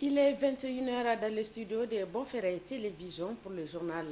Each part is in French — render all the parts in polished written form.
Il est 21 h dans le studio de Bonferré Télévision pour le journal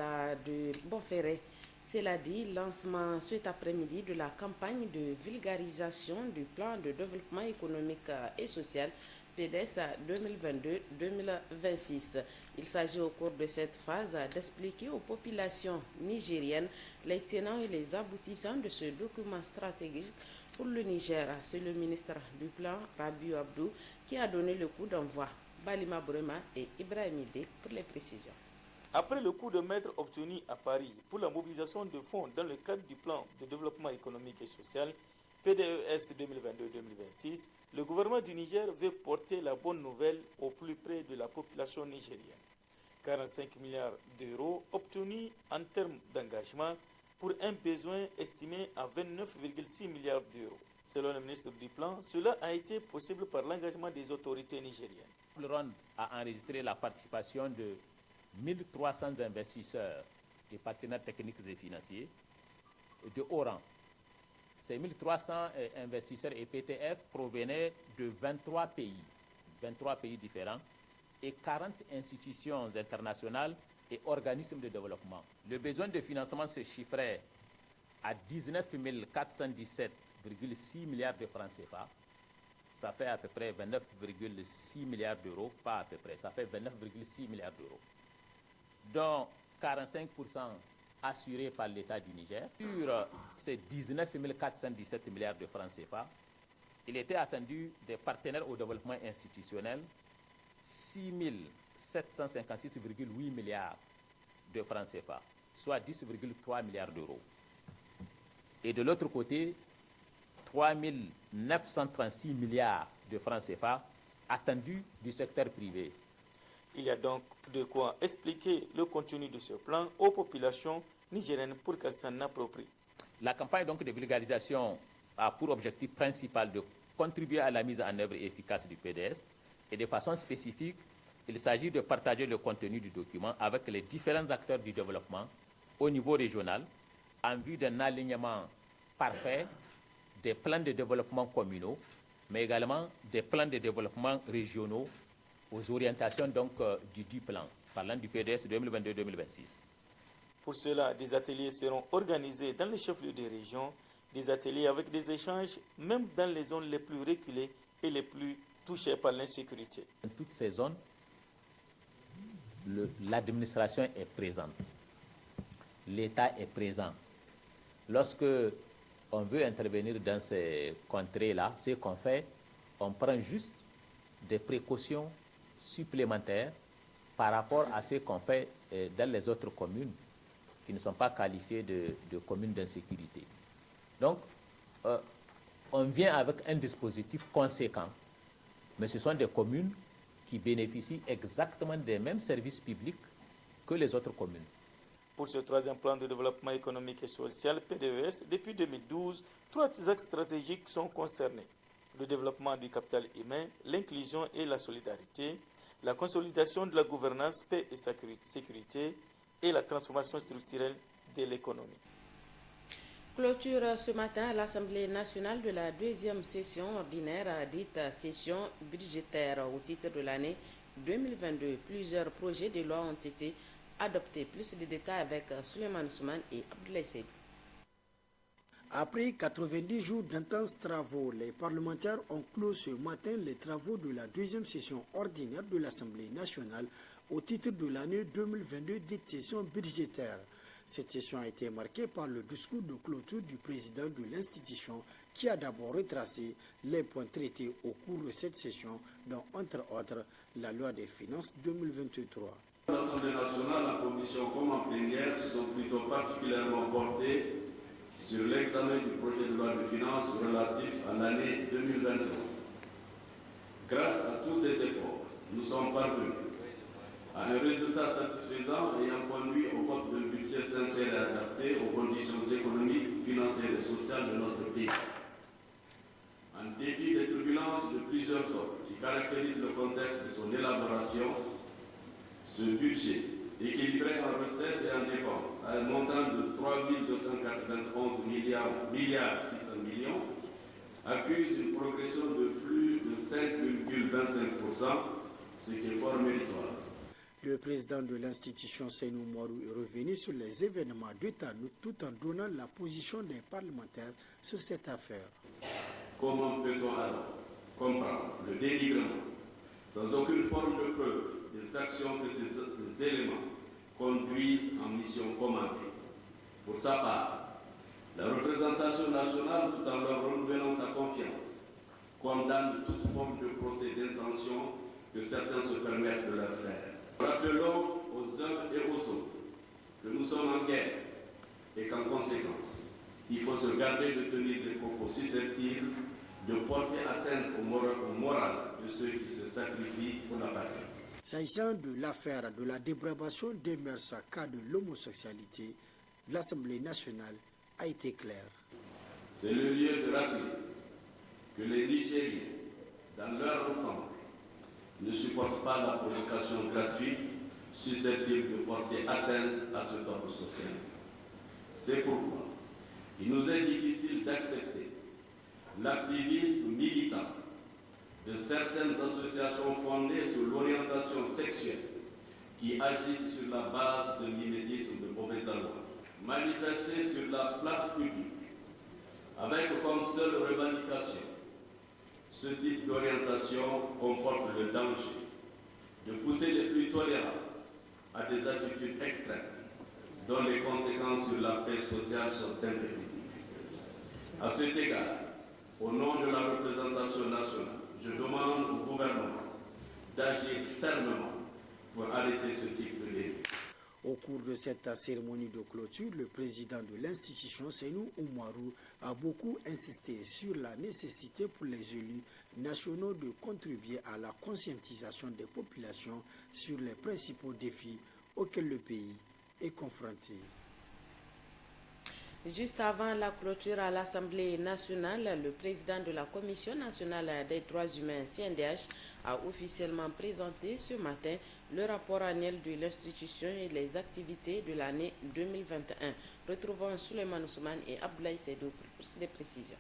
de Bonferré. Cela dit, lancement cet après-midi de la campagne de vulgarisation du plan de développement économique et social PDS 2022-2026. Il s'agit au cours de cette phase d'expliquer aux populations nigériennes les tenants et les aboutissants de ce document stratégique pour le Niger. C'est le ministre du Plan, Rabiou Abdou, qui a donné le coup d'envoi. Balima Brema et Ibrahim Ide pour les précisions. Après le coup de maître obtenu à Paris pour la mobilisation de fonds dans le cadre du plan de développement économique et social PDES 2022-2026, le gouvernement du Niger veut porter la bonne nouvelle au plus près de la population nigérienne. 45 milliards d'euros obtenus en termes d'engagement pour un besoin estimé à 29,6 milliards d'euros. Selon le ministre du Plan, cela a été possible par l'engagement des autorités nigériennes. Le RON a enregistré la participation de 1300 investisseurs et partenaires techniques et financiers de haut rang. Ces 1300 investisseurs et PTF provenaient de 23 pays différents et 40 institutions internationales et organismes de développement. Le besoin de financement se chiffrait à 19 417,6 milliards de francs CFA. Ça fait à peu près 29,6 milliards d'euros, pas à peu près, ça fait 29,6 milliards d'euros, dont 45% assurés par l'État du Niger. Sur ces 19 417 milliards de francs CFA, il était attendu des partenaires au développement institutionnel 6 756,8 milliards de francs CFA, soit 10,3 milliards d'euros. Et de l'autre côté, 3 936 milliards de francs CFA attendus du secteur privé. Il y a donc de quoi expliquer le contenu de ce plan aux populations nigériennes pour qu'elles s'en approprient. La campagne donc de vulgarisation a pour objectif principal de contribuer à la mise en œuvre efficace du PDS et de façon spécifique, il s'agit de partager le contenu du document avec les différents acteurs du développement au niveau régional en vue d'un alignement parfait des plans de développement communaux, mais également des plans de développement régionaux aux orientations donc du plan, parlant du PDS 2022-2026. Pour cela, des ateliers seront organisés dans les chefs-lieux des régions, des ateliers avec des échanges, même dans les zones les plus reculées et les plus touchées par l'insécurité. Dans toutes ces zones, l'administration est présente, l'État est présent. Lorsque on veut intervenir dans ces contrées-là, ce qu'on fait, on prend juste des précautions supplémentaires par rapport à ce qu'on fait dans les autres communes qui ne sont pas qualifiées de communes d'insécurité. Donc, on vient avec un dispositif conséquent, mais ce sont des communes qui bénéficient exactement des mêmes services publics que les autres communes. Pour ce troisième plan de développement économique et social, PDES, depuis 2012, 3 axes stratégiques sont concernés. Le développement du capital humain, l'inclusion et la solidarité, la consolidation de la gouvernance, paix et sécurité et la transformation structurelle de l'économie. Clôture ce matin à l'Assemblée nationale de la deuxième session ordinaire, dite session budgétaire au titre de l'année 2022. Plusieurs projets de loi ont été adoptés. Plus de détails avec Suleiman Souman et Abdoulaye Seydou. Après 90 jours d'intenses travaux, les parlementaires ont clos ce matin les travaux de la deuxième session ordinaire de l'Assemblée nationale au titre de l'année 2022 dite session budgétaire. Cette session a été marquée par le discours de clôture du président de l'institution qui a d'abord retracé les points traités au cours de cette session, dont entre autres la loi des finances 2023. L'Assemblée nationale, en commission comme en plénière, sont plutôt particulièrement portées sur l'examen du projet de loi de finances relatif à l'année 2023. Grâce à tous ces efforts, nous sommes parvenus à un résultat satisfaisant ayant conduit au vote d'un budget sincère et adapté aux conditions économiques, financières et sociales de notre pays. En dépit des turbulences de plusieurs sortes qui caractérisent le contexte de son élaboration, ce budget, équilibré en recettes et en dépenses, à un montant de 3 291 milliards 600 millions, accuse une progression de plus de 5,25% ce qui est fort méritoire. Le président de l'institution, Seynou Oumarou, est revenu sur les événements de Tanout tout en donnant la position des parlementaires sur cette affaire. Comment peut-on alors comprendre le dénigrement, sans aucune forme de preuve, des actions que ces éléments conduisent en mission commandée? Pour sa part, la représentation nationale, tout en leur renouvelant sa confiance, condamne toute forme de procès d'intention que certains se permettent de leur faire. Rappelons aux uns et aux autres que nous sommes en guerre et qu'en conséquence, il faut se garder de tenir des propos susceptibles de porter atteinte au moral de ceux qui se sacrifient pour la patrie. S'agissant de l'affaire de la dépravation des mœurs à cas de l'homosexualité, l'Assemblée nationale a été claire. C'est le lieu de rappeler que les Nigériens, dans leur ensemble, ne supportent pas la provocation gratuite susceptible de porter atteinte à ce ordre social. C'est pourquoi il nous est difficile d'accepter l'activisme militant de certaines associations fondées sur l'orientation sexuelle qui agissent sur la base de mimétisme de mauvais aloi, manifester sur la place publique avec comme seule revendication ce type d'orientation comporte le danger de pousser les plus tolérants à des attitudes extrêmes dont les conséquences sur la paix sociale sont imprévisibles. À cet égard, au nom de la représentation nationale, je demande au gouvernement d'agir fermement pour arrêter ce type de dérive. Au cours de cette cérémonie de clôture, le président de l'institution, Seynou Oumarou, a beaucoup insisté sur la nécessité pour les élus nationaux de contribuer à la conscientisation des populations sur les principaux défis auxquels le pays est confronté. Juste avant la clôture à l'Assemblée nationale, le président de la Commission nationale des droits humains, CNDH, a officiellement présenté ce matin le rapport annuel de l'institution et les activités de l'année 2021. Retrouvons Souleymane Ousmane et Abdoulaye Seydou pour plus de précisions.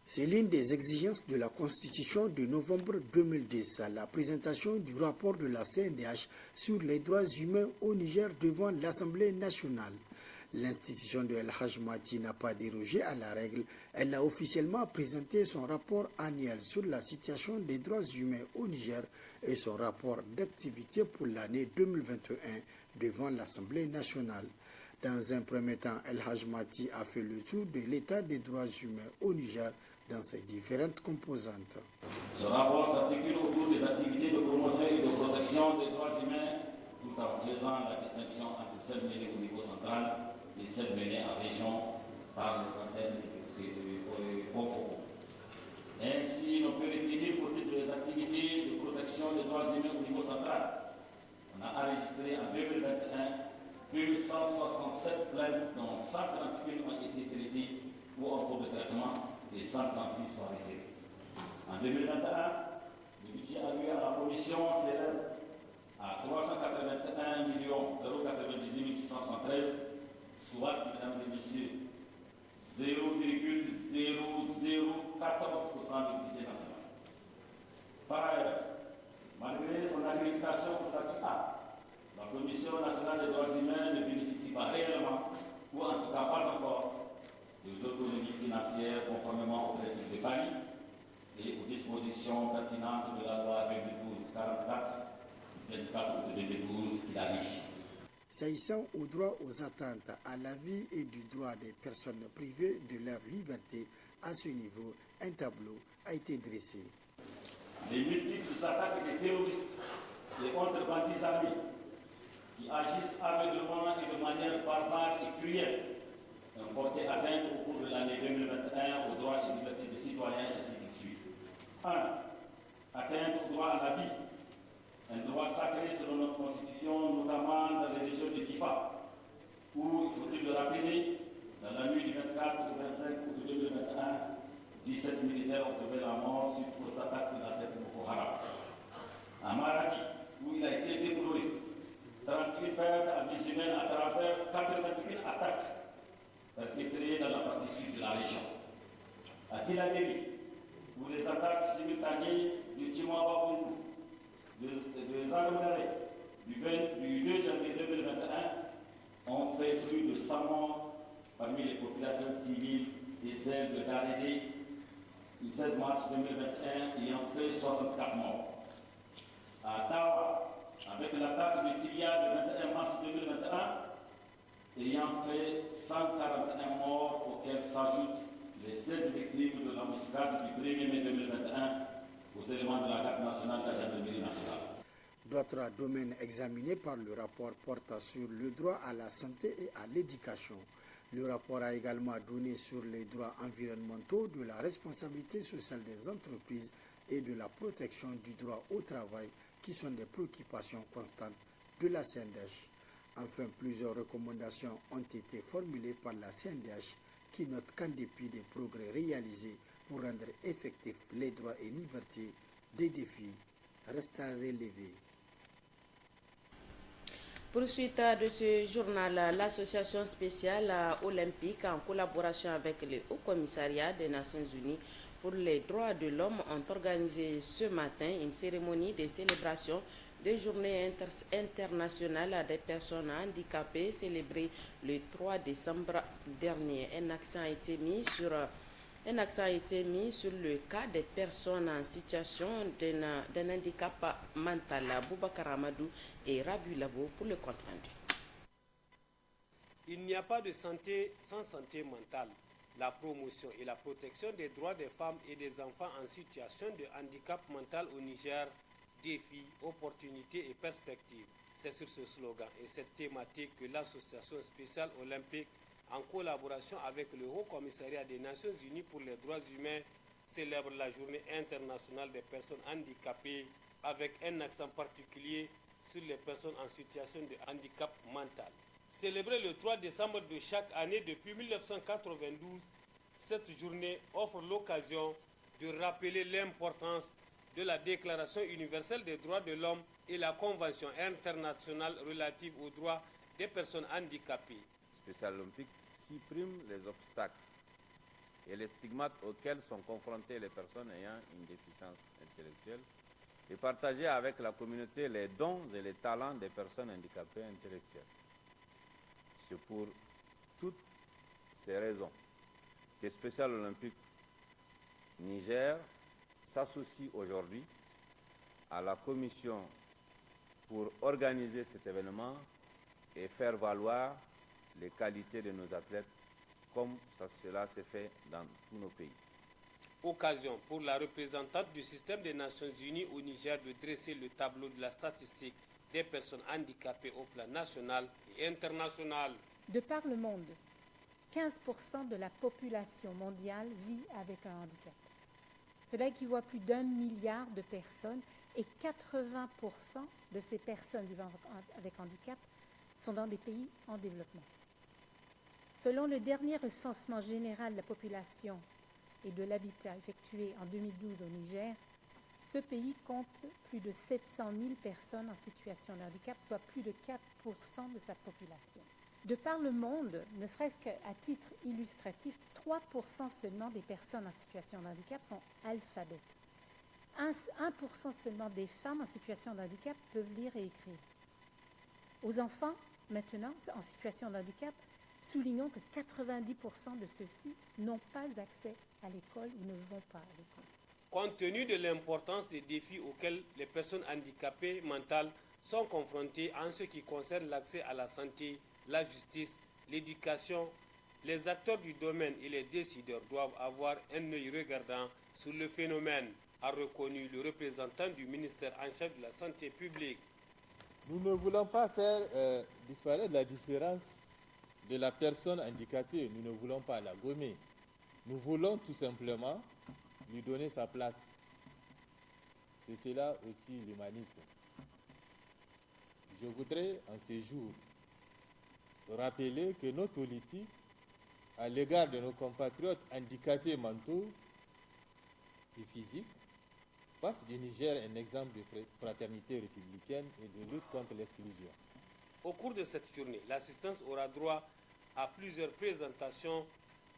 C'est l'une des exigences de la Constitution de novembre 2010, la présentation du rapport de la CNDH sur les droits humains au Niger devant l'Assemblée nationale. L'institution de El Hadj Mati n'a pas dérogé à la règle. Elle a officiellement présenté son rapport annuel sur la situation des droits humains au Niger et son rapport d'activité pour l'année 2021 devant l'Assemblée nationale. Dans un premier temps, El Hadj Mati a fait le tour de l'état des droits humains au Niger dans ses différentes composantes. Ce rapport s'articule autour des activités de promotion et de protection des droits humains tout en faisant la distinction entre celles menées au niveau central et celles menées en région par les antennes et Confoko. Ainsi, on peut retenir pour titre les activités de protection des droits humains au niveau central. On a enregistré en 2021 1167 plaintes, dont 131 ont été traitées ou en cours de traitement et 136 sont réservées. En 2021, le budget alloué à la commission s'élève à 381 098 673, soit, mesdames et messieurs, 0,0014% du budget national. Par ailleurs, malgré son accréditation au statut A, la Commission nationale des droits humains ne bénéficie pas réellement, ou en tout cas pas encore, de l'autonomie financière conformément au principe de Paris et aux dispositions pertinentes de la loi 2012-44 du 24 août 2012 qui la régit. S'agissant au droit aux atteintes à la vie et du droit des personnes privées de leur liberté, à ce niveau, un tableau a été dressé. Les multiples attaques des terroristes et autres bandits armés qui agissent aveuglément et de manière barbare et cruelle ont porté atteinte au cours de l'année 2021 aux droits et libertés des citoyens ainsi qu'ils suivent. 1. Atteinte au droit à la vie, un droit sacré selon notre Constitution, notamment dans les régions de Kifa, où, il faut-il le rappeler, dans la nuit du 24 au 25 août 2021, 17 militaires ont trouvé la mort suite aux attaques de la secte Boko Haram. À Maradi, où il a été déploré 38 pertes à vie humaine à travers 81 attaques perpétrées dans la partie sud de la région. À Tilaberi, où les attaques simultanées du Timouababou de gendarmerie du 2 janvier 2021 ont fait plus de 100 morts parmi les populations civiles et celles de Darédé du 16 mars 2021 ayant fait 64 morts. À Tawa, avec l'attaque de Tilia le 21 mars 2021, ayant fait 141 morts auxquels s'ajoutent les 16 victimes de l'embuscade du 1er mai 2021 aux éléments de la garde nationale de la gendarmerie nationale. D'autres domaines examinés par le rapport portent sur le droit à la santé et à l'éducation. Le rapport a également donné sur les droits environnementaux, de la responsabilité sociale des entreprises et de la protection du droit au travail, qui sont des préoccupations constantes de la CNDH. Enfin, plusieurs recommandations ont été formulées par la CNDH, qui note qu'en dépit des progrès réalisés pour rendre effectifs les droits et libertés, des défis restent à relever. Poursuite de ce journal, l'association spéciale olympique en collaboration avec le Haut Commissariat des Nations Unies pour les droits de l'homme ont organisé ce matin une cérémonie de célébration des journées internationales des personnes handicapées célébrée le 3 décembre dernier. Un accent a été mis sur le cas des personnes en situation d'un handicap mental. Boubacar Amadou et Rabu Labo pour le compte rendu. Il n'y a pas de santé sans santé mentale. La promotion et la protection des droits des femmes et des enfants en situation de handicap mental au Niger, défis, opportunités et perspectives. C'est sur ce slogan et cette thématique que l'association spéciale olympique, en collaboration avec le Haut Commissariat des Nations Unies pour les droits humains, célèbre la journée internationale des personnes handicapées avec un accent particulier sur les personnes en situation de handicap mental. Célébrée le 3 décembre de chaque année depuis 1992, cette journée offre l'occasion de rappeler l'importance de la Déclaration universelle des droits de l'homme et la Convention internationale relative aux droits des personnes handicapées. Spécial olympique supprime les obstacles et les stigmates auxquels sont confrontées les personnes ayant une déficience intellectuelle et partager avec la communauté les dons et les talents des personnes handicapées intellectuelles. C'est pour toutes ces raisons que Spécial olympique Niger s'associe aujourd'hui à la commission pour organiser cet événement et faire valoir les qualités de nos athlètes comme cela se fait dans tous nos pays. Occasion pour la représentante du système des Nations Unies au Niger de dresser le tableau de la statistique des personnes handicapées au plan national et international. De par le monde, 15% de la population mondiale vit avec un handicap. Cela équivaut à plus d'1 milliard de personnes et 80% de ces personnes vivant avec handicap sont dans des pays en développement. Selon le dernier recensement général de la population et de l'habitat effectué en 2012 au Niger, ce pays compte plus de 700 000 personnes en situation de handicap, soit plus de 4% de sa population. De par le monde, ne serait-ce qu'à titre illustratif, 3% seulement des personnes en situation de handicap sont alphabètes. 1% seulement des femmes en situation de handicap peuvent lire et écrire. Aux enfants, maintenant, en situation de handicap, soulignons que 90% de ceux-ci n'ont pas accès à l'école ou ne vont pas à l'école. Compte tenu de l'importance des défis auxquels les personnes handicapées mentales sont confrontées en ce qui concerne l'accès à la santé, la justice, l'éducation, les acteurs du domaine et les décideurs doivent avoir un œil regardant sur le phénomène, a reconnu le représentant du ministère en charge de la santé publique. Nous ne voulons pas faire disparaître la différence de la personne handicapée, nous ne voulons pas la gommer. Nous voulons tout simplement lui donner sa place. C'est cela aussi l'humanisme. Je voudrais en ces jours rappeler que nos politiques, à l'égard de nos compatriotes handicapés mentaux et physiques, fassent du Niger un exemple de fraternité républicaine et de lutte contre l'exclusion. Au cours de cette journée, l'assistance aura droit à plusieurs présentations,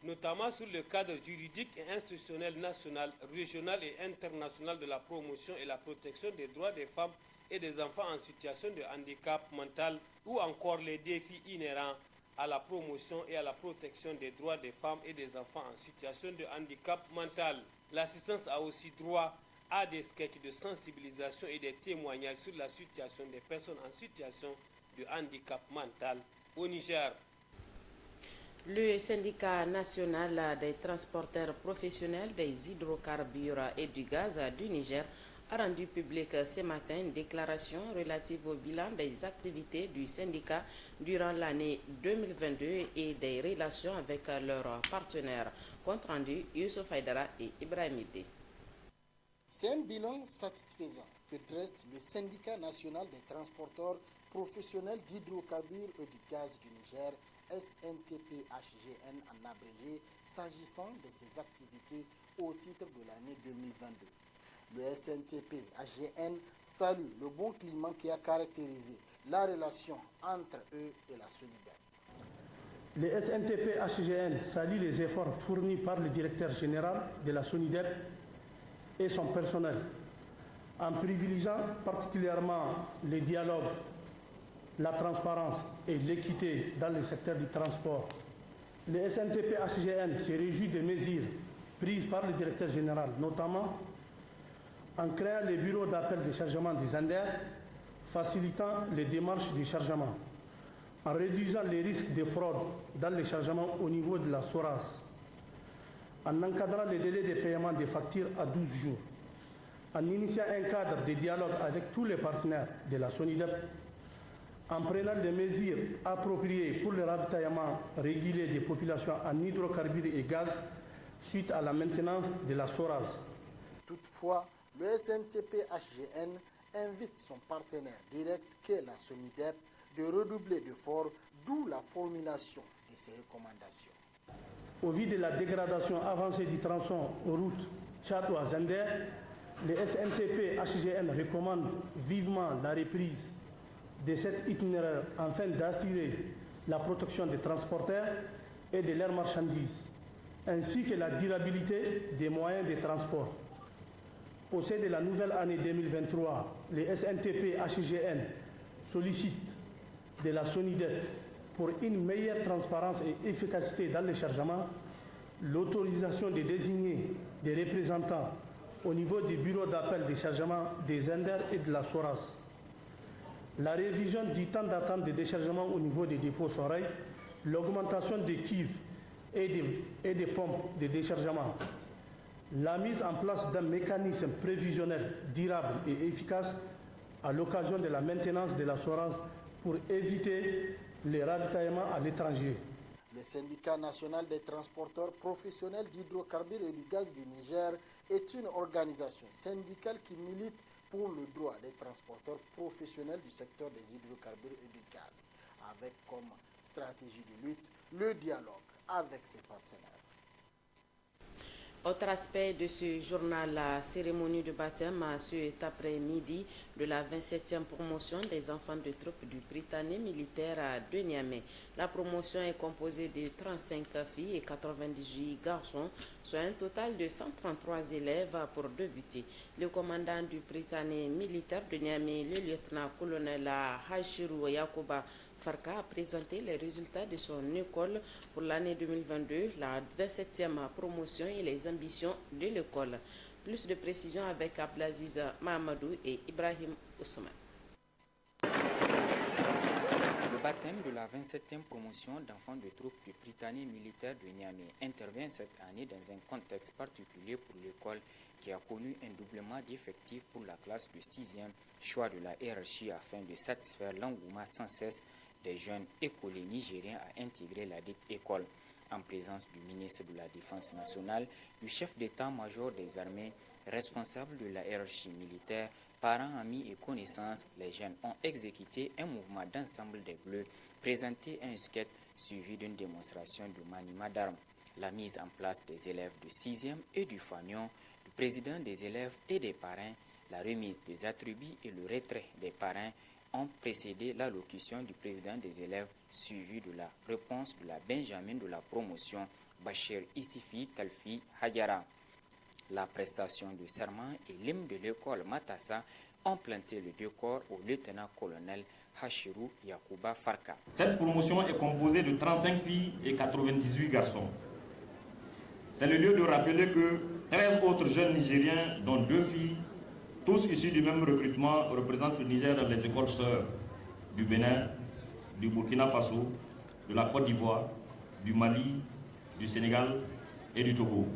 notamment sur le cadre juridique et institutionnel national, régional et international de la promotion et la protection des droits des femmes et des enfants en situation de handicap mental ou encore les défis inhérents à la promotion et à la protection des droits des femmes et des enfants en situation de handicap mental. L'assistance a aussi droit à des sketchs de sensibilisation et des témoignages sur la situation des personnes en situation de handicap mental au Niger. Le syndicat national des transporteurs professionnels des hydrocarbures et du gaz du Niger a rendu public ce matin une déclaration relative au bilan des activités du syndicat durant l'année 2022 et des relations avec leurs partenaires. Compte rendu, Youssouf Haïdara et Ibrahim Ide. C'est un bilan satisfaisant que dresse le syndicat national des transporteurs professionnels d'hydrocarbures et du gaz du Niger, SNTP-HGN en abrégé, s'agissant de ses activités au titre de l'année 2022. Le SNTP-HGN salue le bon climat qui a caractérisé la relation entre eux et la SONIDEP. Le SNTP-HGN salue les efforts fournis par le directeur général de la SONIDEP et son personnel, en privilégiant particulièrement le dialogue, la transparence et l'équité dans le secteur du transport. Le SNTP-HGN se réjouit des mesures prises par le directeur général, notamment en créant les bureaux d'appel de chargement des Anders, facilitant les démarches de chargement, en réduisant les risques de fraude dans les chargements au niveau de la SORAS, en encadrant les délais de paiement des factures à 12 jours, en initiant un cadre de dialogue avec tous les partenaires de la SONIDEP, en prenant des mesures appropriées pour le ravitaillement régulier des populations en hydrocarbures et gaz suite à la maintenance de la SORAS. Toutefois, le SNTP-HGN invite son partenaire direct qu'est la SONIDEP de redoubler d'efforts, d'où la formulation de ces recommandations. Au vu de la dégradation avancée du tronçon route Tchad-Ouazender, le SNTP-HGN recommande vivement la reprise de cet itinéraire afin d'assurer la protection des transporteurs et de leurs marchandises, ainsi que la durabilité des moyens de transport. Au sein de la nouvelle année 2023, le SNTP-HGN sollicite de la SONIDEP pour une meilleure transparence et efficacité dans les chargements, l'autorisation de désigner des représentants au niveau des bureaux d'appel des chargements des Anders et de la SORAS, la révision du temps d'attente de déchargement au niveau des dépôts Soreil, l'augmentation des cuves et des pompes de déchargement, la mise en place d'un mécanisme prévisionnel durable et efficace à l'occasion de la maintenance de la SORAS pour éviter les ravitaillements à l'étranger. Le syndicat national des transporteurs professionnels d'hydrocarbures et du gaz du Niger est une organisation syndicale qui milite pour le droit des transporteurs professionnels du secteur des hydrocarbures et du gaz, avec comme stratégie de lutte le dialogue avec ses partenaires. Autre aspect de ce journal, la cérémonie de baptême cet après-midi de la 27e promotion des enfants de troupe du Britannique militaire de Niamey. La promotion est composée de 35 filles et 98 garçons, soit un total de 133 élèves pour débuter. Le commandant du Britannique militaire de Niamey, le lieutenant-colonel Hachirou Yakuba Farka, a présenté les résultats de son école pour l'année 2022, la 27e promotion et les ambitions de l'école. Plus de précisions avec Abdelaziz Mahamadou et Ibrahim Ousmane. Le baptême de la 27e promotion d'enfants de troupes du Britannique militaire de Niamey intervient cette année dans un contexte particulier pour l'école qui a connu un doublement d'effectifs pour la classe de 6e, choix de la hiérarchie afin de satisfaire l'engouement sans cesse des jeunes écoliers nigériens à intégrer la dite école. En présence du ministre de la Défense nationale, du chef d'état-major des armées, responsable de la hiérarchie militaire, parents, amis et connaissances, les jeunes ont exécuté un mouvement d'ensemble des Bleus, présenté un skate suivi d'une démonstration de maniement d'armes. La mise en place des élèves de 6e et du Fagnon, du président des élèves et des parrains, la remise des attributs et le retrait des parrains ont précédé l'allocution du président des élèves, suivi de la réponse de la Benjamin de la promotion, Bachir Issifi Talfi Hadjara. La prestation de serment et l'hymne de l'école Matassa ont planté le décor au lieutenant-colonel Hachirou Yakuba Farka. Cette promotion est composée de 35 filles et 98 garçons. C'est le lieu de rappeler que 13 autres jeunes Nigériens, dont 2 filles, tous issus du même recrutement, représentent le Niger dans les écoles sœurs du Bénin, du Burkina Faso, de la Côte d'Ivoire, du Mali, du Sénégal et du Togo.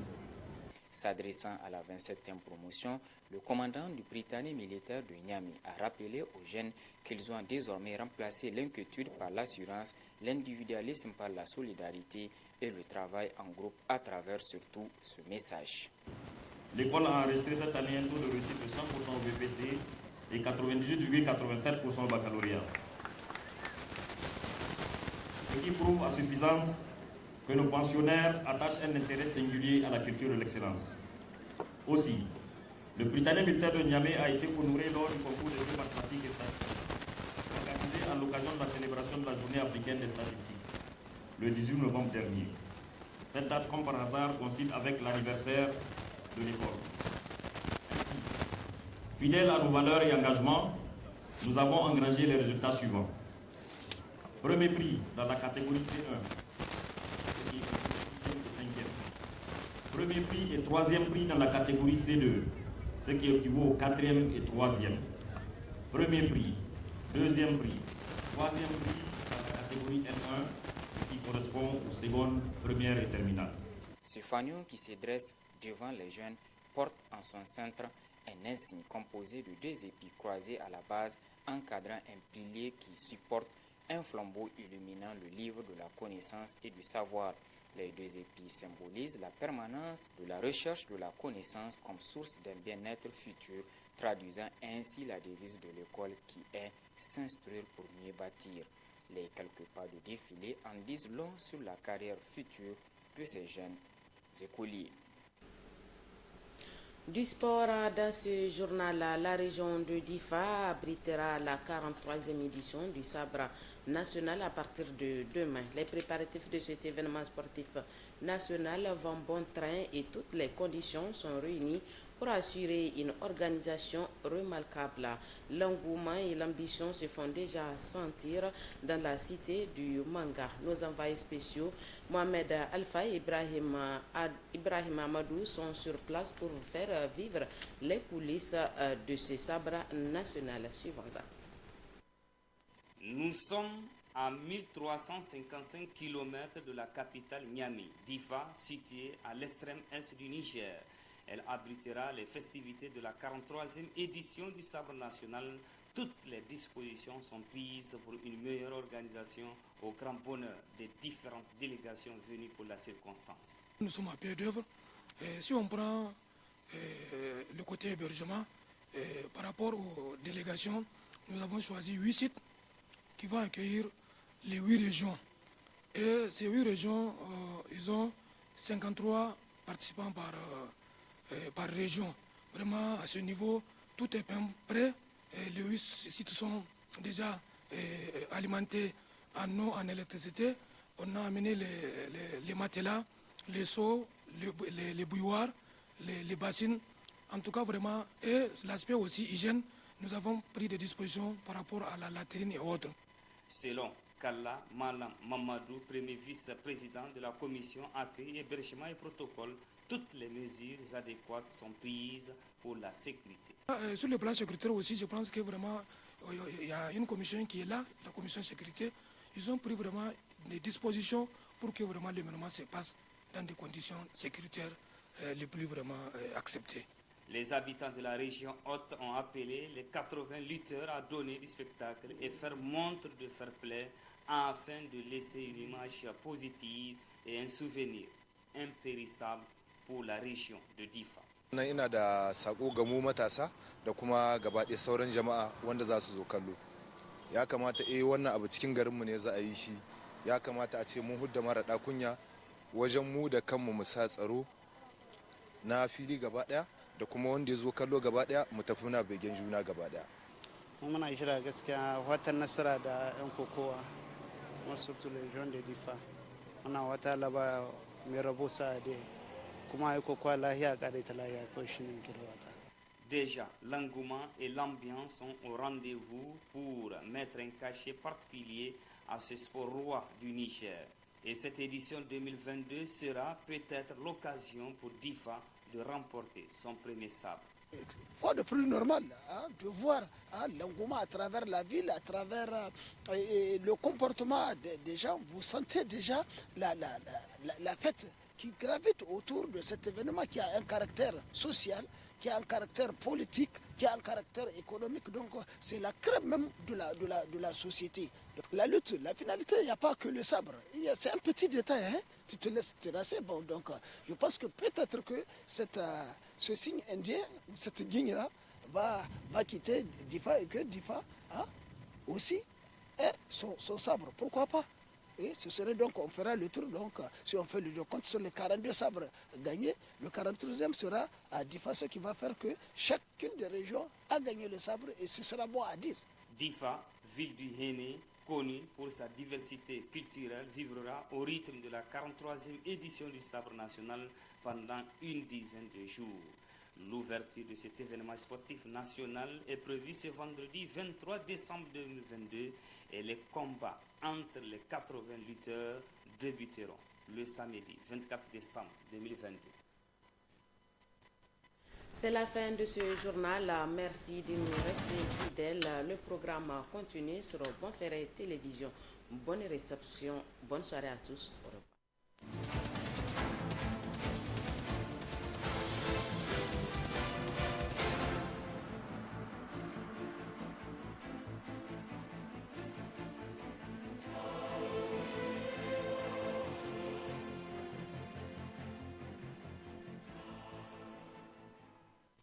S'adressant à la 27e promotion, le commandant du Britannique militaire de Niamey a rappelé aux jeunes qu'ils ont désormais remplacé l'inquiétude par l'assurance, l'individualisme par la solidarité et le travail en groupe à travers surtout ce message. L'école a enregistré cette année un taux de réussite de 100% au BPC et 98,87% au baccalauréat. Ce qui prouve à suffisance que nos pensionnaires attachent un intérêt singulier à la culture de l'excellence. Aussi, le Britannique militaire de Niamey a été honoré lors du concours des jeux mathématiques et statistiques, organisé à l'occasion de la célébration de la journée africaine des statistiques, le 18 novembre dernier. Cette date, comme par hasard, coïncide avec l'anniversaire de l'école. Ainsi, fidèles à nos valeurs et engagements, nous avons engrangé les résultats suivants. Premier prix dans la catégorie C1, ce qui est 6e et 5e. Premier prix et 3e prix dans la catégorie C2, ce qui équivaut au 4e et 3e. Premier prix, 2e prix, 3e prix dans la catégorie N1, ce qui correspond aux secondes, premières et terminales. Ce fanion qui se dresse devant les jeunes porte en son centre un insigne composé de 2 épis croisés à la base encadrant un pilier qui supporte un flambeau illuminant le livre de la connaissance et du savoir. Les 2 épis symbolisent la permanence de la recherche de la connaissance comme source d'un bien-être futur, traduisant ainsi la devise de l'école qui est « s'instruire pour mieux bâtir ». Les quelques pas de défilé en disent long sur la carrière future de ces jeunes écoliers. Du sport dans ce journal, la région de Difa abritera la 43e édition du Sabre national à partir de demain. Les préparatifs de cet événement sportif national vont bon train et toutes les conditions sont réunies pour assurer une organisation remarquable. L'engouement et l'ambition se font déjà sentir dans la cité du manga. Nos envoyés spéciaux, Mohamed Alpha et Ibrahim Amadou, sont sur place pour faire vivre les coulisses de ce sabre national. Suivons-en. Nous sommes à 1355 km de la capitale Niamey, Difa, située à l'extrême est du Niger. Elle abritera les festivités de la 43e édition du Sabre national. Toutes les dispositions sont prises pour une meilleure organisation au grand bonheur des différentes délégations venues pour la circonstance. Nous sommes à pied d'œuvre. Si on prend le côté hébergement, par rapport aux délégations, nous avons choisi 8 sites qui vont accueillir les 8 régions. Et ces 8 régions, ils ont 53 participants par région. Vraiment, à ce niveau, tout est prêt. Les 8 sites sont déjà alimentés en eau, en électricité. On a amené les matelas, les seaux, les bouilloires, les bassines. En tout cas, vraiment, et l'aspect aussi hygiène, nous avons pris des dispositions par rapport à la latrine et autres. Selon Kalla Malam Mamadou, premier vice-président de la commission accueil, hébergement et protocole, toutes les mesures adéquates sont prises pour la sécurité. Sur le plan sécuritaire aussi, je pense que vraiment, il y a une commission qui est là, la commission sécurité. Ils ont pris vraiment des dispositions pour que vraiment l'événement se passe dans des conditions sécuritaires les plus vraiment acceptées. Les habitants de la région haute ont appelé les 80 lutteurs à donner du spectacle et faire montre de fair play afin de laisser une image positive et un souvenir impérissable pour la région de Difa. Ina da sako ga mu matasa da kuma gabaɗaya sauran jama'a wanda za su zo kallo. Ya kamata wannan abu cikin garinmu ne za a yi shi. Ya kamata a ce mun hudda mara kunya wajen mu da kanmu mu sa tsaro na fili gaba ɗaya da kuma wanda ya zo kallo gaba ɗaya mu tafi na begen juna gaba ɗaya. Muna shirya gaskiya watan nasara da 'yan kokowa masu tulejon da Difa. Muna wata laba mai rabo sa da kuma ai kokowa lahiya kare ta lahiya ko shi ne kirwata. Déjà, l'engouement et l'ambiance sont au rendez-vous pour mettre un cachet particulier à ce sport roi du Niger. Et cette édition 2022 sera peut-être l'occasion pour Difa de remporter son premier sabre. Quoi de plus normal de voir l'engouement à travers la ville, à travers le comportement des gens. Vous sentez déjà la fête qui gravite autour de cet événement qui a un caractère social, qui a un caractère politique, qui a un caractère économique. Donc c'est la crème même de la société. La lutte, la finalité, il n'y a pas que le sabre. C'est un petit détail, hein? Tu te laisses terrasser. Bon, donc je pense que peut-être que ce signe indien, cette guigne-là, va quitter Difa et que Difa aussi ait son sabre. Pourquoi pas? Et ce serait donc, on fera le tour, donc si on fait le compte sur les 42 sabres gagnés, le 43e sera à Difa, ce qui va faire que chacune des régions a gagné le sabre et ce sera bon à dire. Difa, ville du Héné, connue pour sa diversité culturelle, vibrera au rythme de la 43e édition du sabre national pendant une dizaine de jours. L'ouverture de cet événement sportif national est prévue ce vendredi 23 décembre 2022 et les combats entre les 80 lutteurs débuteront le samedi 24 décembre 2022. C'est la fin de ce journal. Merci de nous rester fidèles. Le programme continue sur Bonferré Télévision. Bonne réception, bonne soirée à tous.